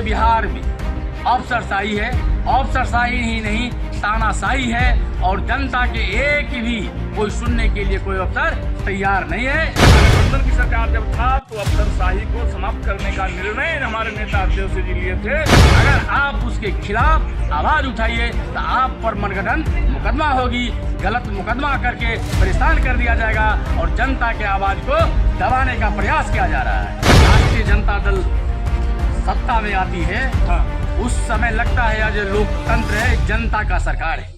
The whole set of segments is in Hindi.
बिहार में अफसरशाही है। अफसरशाही ही नहीं, तानाशाही है और जनता के एक भी कोई सुनने के लिए कोई अफसर तैयार नहीं है। गठबंधन की सरकार जब था तो अफसरशाही को समाप्त करने का निर्णय हमारे नेता अध्यक्ष जी लिए थे। अगर आप उसके खिलाफ आवाज उठाइए तो आप पर मनगढ़ंत मुकदमा होगी, गलत मुकदमा करके परेशान कर दिया जाएगा और जनता के आवाज को दबाने का प्रयास किया जा रहा है। राष्ट्रीय जनता दल सत्ता में आती है, उस समय लगता है आज लोकतंत्र है, जनता का सरकार है।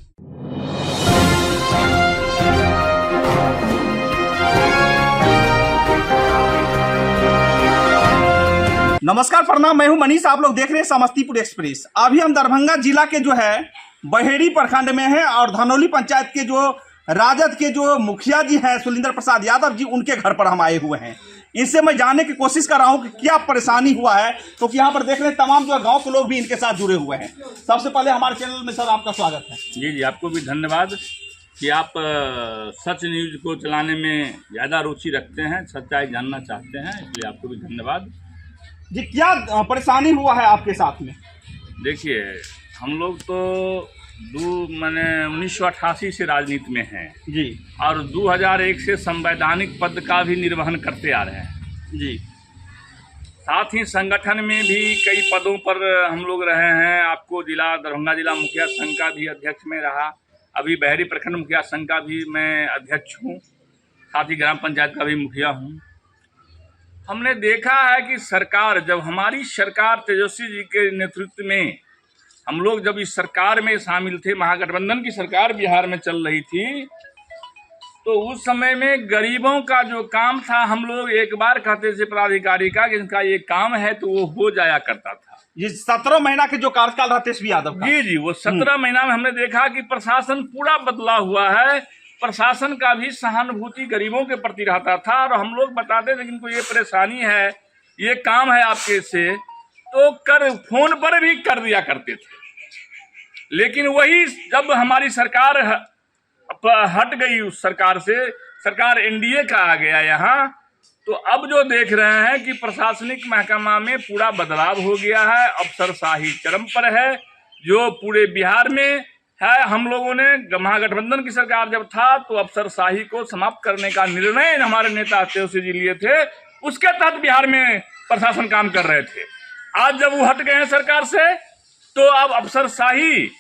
नमस्कार, प्रणाम। मैं हूं मनीष, आप लोग देख रहे हैं समस्तीपुर एक्सप्रेस। अभी हम दरभंगा जिला के जो है बहेड़ी प्रखंड में हैं और धनौली पंचायत के जो राजद के जो मुखिया जी हैं सुलिंदर प्रसाद यादव जी, उनके घर पर हम आए हुए हैं। इनसे मैं जानने की कोशिश कर रहा हूं कि क्या परेशानी हुआ है, क्योंकि यहाँ पर देख रहे हैं तमाम जो गांव के लोग भी इनके साथ जुड़े हुए हैं। सबसे पहले हमारे चैनल में सर आपका स्वागत है। जी, आपको भी धन्यवाद कि आप सच न्यूज को चलाने में ज़्यादा रुचि रखते हैं, सच्चाई जानना चाहते हैं, इसलिए आपको भी धन्यवाद। जी, क्या परेशानी हुआ है आपके साथ में? देखिए, हम लोग तो 1988 से राजनीति में हैं जी, और 2001 से संवैधानिक पद का भी निर्वहन करते आ रहे हैं जी। साथ ही संगठन में भी कई पदों पर हम लोग रहे हैं। आपको दरभंगा जिला मुखिया संघ का भी अध्यक्ष में रहा, अभी बहेड़ी प्रखंड मुखिया संघ का भी मैं अध्यक्ष हूँ, साथ ही ग्राम पंचायत का भी मुखिया हूँ। हमने देखा है कि सरकार, जब हमारी सरकार तेजस्वी जी के नेतृत्व में हम लोग जब इस सरकार में शामिल थे, महागठबंधन की सरकार बिहार में चल रही थी, तो उस समय में गरीबों का जो काम था, हम लोग एक बार कहते थे पदाधिकारी का कि इनका ये काम है, तो वो हो जाया करता था। ये 17 महीना के जो कार्यकाल रहा तेजस्वी यादव का। जी, वो 17 महीना में हमने देखा कि प्रशासन पूरा बदला हुआ है। प्रशासन का भी सहानुभूति गरीबों के प्रति रहता था और हम लोग बताते थे कि इनको ये परेशानी है, ये काम है आपके से, तो फोन पर भी कर दिया करते थे। लेकिन वही जब हमारी सरकार हट गई, उस सरकार से सरकार एनडीए का आ गया यहाँ, तो अब जो देख रहे हैं कि प्रशासनिक महकमा में पूरा बदलाव हो गया है, अफसरशाही चरम पर है, जो पूरे बिहार में है। हम लोगों ने महागठबंधन की सरकार जब था तो अफसरशाही को समाप्त करने का निर्णय हमारे नेता अध्यक्ष जी लिए थे, उसके तहत बिहार में प्रशासन काम कर रहे थे। आज जब वो हट गए हैं सरकार से, तो अब अफसरशाही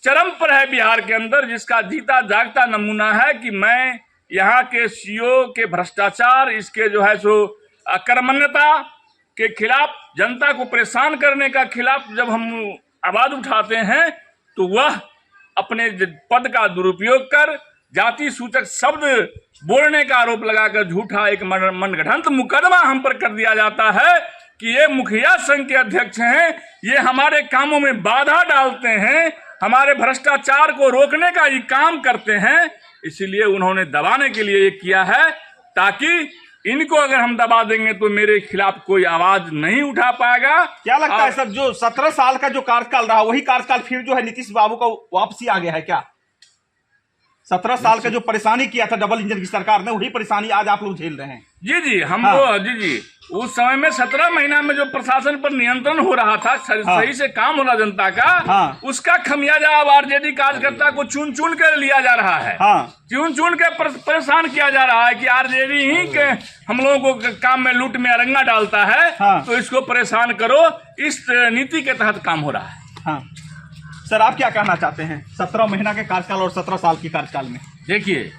चरम पर है बिहार के अंदर, जिसका जीता जागता नमूना है कि मैं यहाँ के सीओ के भ्रष्टाचार, इसके जो है सो अकर्मण्यता के खिलाफ, जनता को परेशान करने का खिलाफ जब हम आवाज उठाते हैं, तो वह अपने पद का दुरुपयोग कर जाति सूचक शब्द बोलने का आरोप लगाकर झूठा एक मनगढ़ंत मुकदमा हम पर कर दिया जाता है कि ये मुखिया संघ के अध्यक्ष हैं, ये हमारे कामों में बाधा डालते हैं, हमारे भ्रष्टाचार को रोकने का ये काम करते हैं। इसीलिए उन्होंने दबाने के लिए ये किया है, ताकि इनको अगर हम दबा देंगे तो मेरे खिलाफ कोई आवाज नहीं उठा पाएगा। क्या लगता है सर, जो 17 साल का जो कार्यकाल रहा, वही कार्यकाल फिर जो है नीतीश बाबू का वापसी आ गया है क्या? 17 साल का जो परेशानी किया था डबल इंजन की सरकार ने, वही परेशानी आज आप लोग झेल रहे हैं। जी, हमको जी उस समय में 17 महीना में जो प्रशासन पर नियंत्रण हो रहा था, सही से काम हो रहा जनता का, उसका खमियाजा अब आरजेडी कार्यकर्ता को चुन चुन कर लिया जा रहा है। चुन चुन के परेशान किया जा रहा है कि आरजेडी ही के हम लोगों को काम में लूट में अरंगा डालता है, तो इसको परेशान करो, इस नीति के तहत काम हो रहा है। सर, आप क्या कहना चाहते हैं 17 महीना के कार्यकाल और 17 साल की कार्यकाल में? देखिए,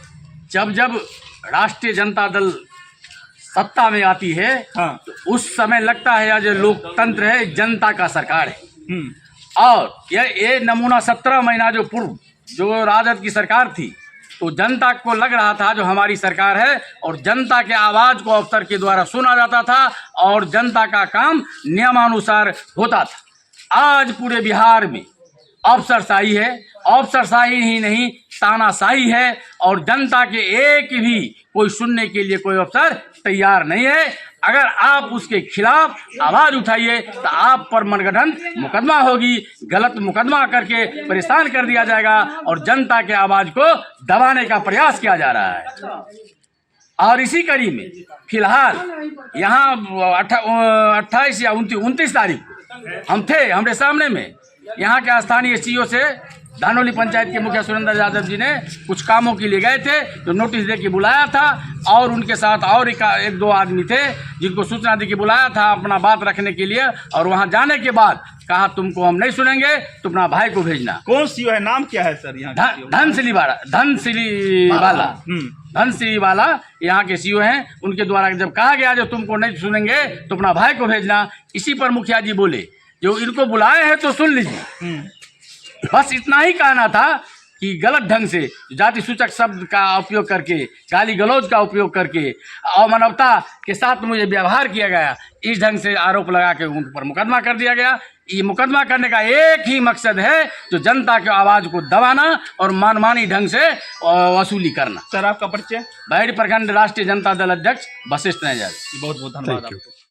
जब राष्ट्रीय जनता दल सत्ता में आती है, तो उस समय लगता है आज लोकतंत्र है, जनता का सरकार है। और ये नमूना 17 महीना जो पूर्व जो राजद की सरकार थी, तो जनता को लग रहा था जो हमारी सरकार है और जनता के आवाज को अफसर के द्वारा सुना जाता था और जनता का काम नियमानुसार होता था। आज पूरे बिहार में अफसरशाही है। अफसरशाही ही नहीं, तानाशाही है और जनता के एक भी कोई सुनने के लिए कोई अफसर तैयार नहीं है। अगर आप उसके खिलाफ आवाज उठाइए तो आप पर मनगढ़ंत मुकदमा होगी, गलत मुकदमा करके परेशान कर दिया जाएगा और जनता के आवाज को दबाने का प्रयास किया जा रहा है। और इसी कड़ी में फिलहाल यहाँ 28 या 29 तारीख को हम थे, हमारे सामने में यहाँ के स्थानीय सीईओ से धानोली पंचायत के मुखिया सुरेंद्र यादव जी ने कुछ कामों के लिए गए थे, तो नोटिस दे के बुलाया था और उनके साथ और एक दो आदमी थे जिनको सूचना दे के बुलाया था अपना बात रखने के लिए। और वहाँ जाने के बाद कहा तुमको हम नहीं सुनेंगे, तुम अपना भाई को भेजना। कौन सीईओ है, नाम क्या है सर यहाँ? धनसिली वाला यहाँ के सीईओ हैं। उनके द्वारा जब कहा गया जो तुमको नहीं सुनेंगे तो अपना भाई को भेजना, इसी पर मुखिया जी बोले जो इनको बुलाए हैं तो सुन लीजिए। बस इतना ही कहना था कि गलत ढंग से जाति सूचक शब्द का उपयोग करके, गाली गलौज का उपयोग करके अमानवता के साथ मुझे व्यवहार किया गया, इस ढंग से आरोप लगा के उन पर मुकदमा कर दिया गया। ये मुकदमा करने का एक ही मकसद है जो जनता के आवाज़ को दबाना और मनमानी ढंग से वसूली करना। सर आपका परिचय? बहेड़ी प्रखंड राष्ट्रीय जनता दल अध्यक्ष वशिष्ठ नैजर। बहुत बहुत धन्यवाद आपको।